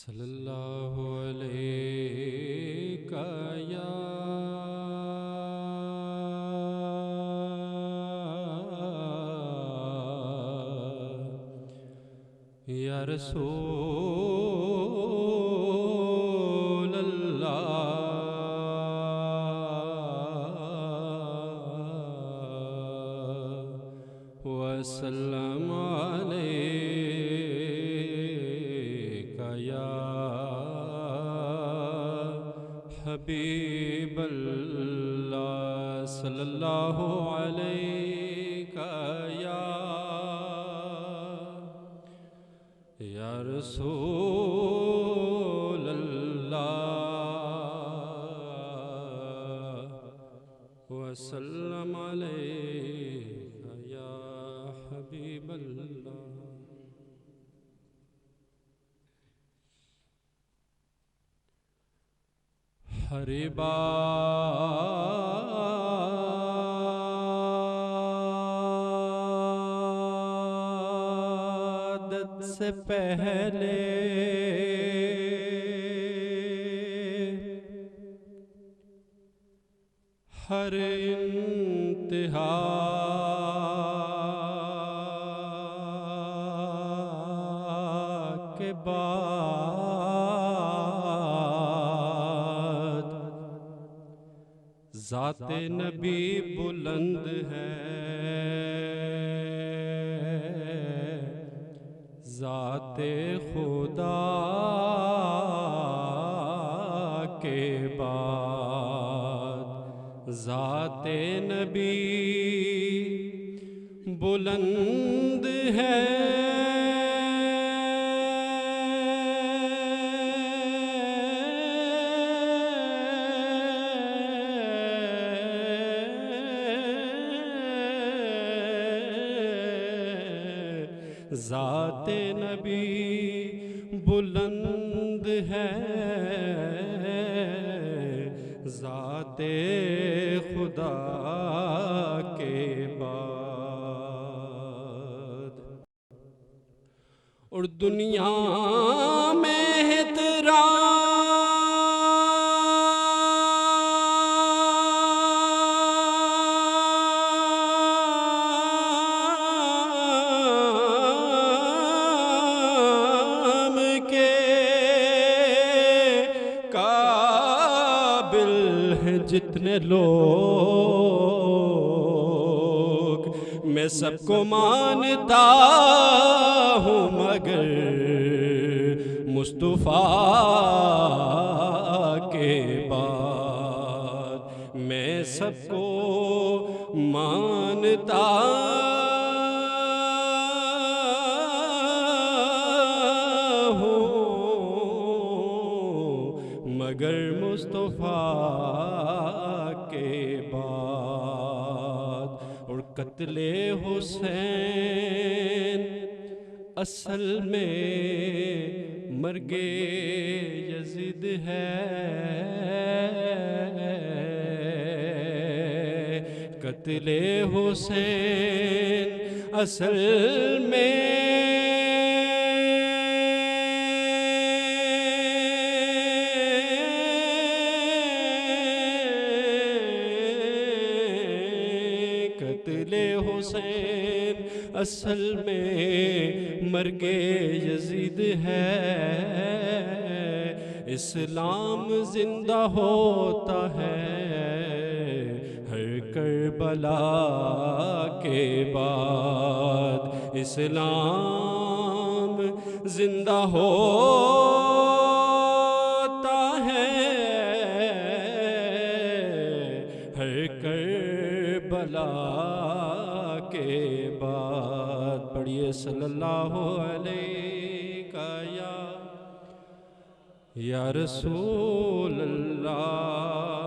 صلی اللہ علیہ یا رسول اللہ وسلم علیک یا حبیب اللہ صلی اللہ علیہ یا رسول اللہ وسلم علیک یا حبیب اللہ۔ ہر عبادت سے پہلے ہر انتہا کے بعد ذات نبی بلند ہے، ذات خدا کے بعد ذات نبی بلند ہے، ذات نبی بلند ہے، ذات خدا کے بعد اور دنیا میں جتنے لوگ میں سب کو مانتا ہوں، مگر مصطفیٰ کے بعد میں سب کو مانتا ہوں، مگر مصطفیٰ کے بعد۔ اور قتل حسین اصل میں مرگ یزید ہے، قتل حسین اصل میں حسین اصل میں مرگ یزید ہے۔ اسلام زندہ ہوتا ہے ہر کربلا کے بعد، اسلام زندہ ہوتا ہے ہر کربلا کے بعد۔ پڑھیے صلی اللہ علیہ یا رسول اللہ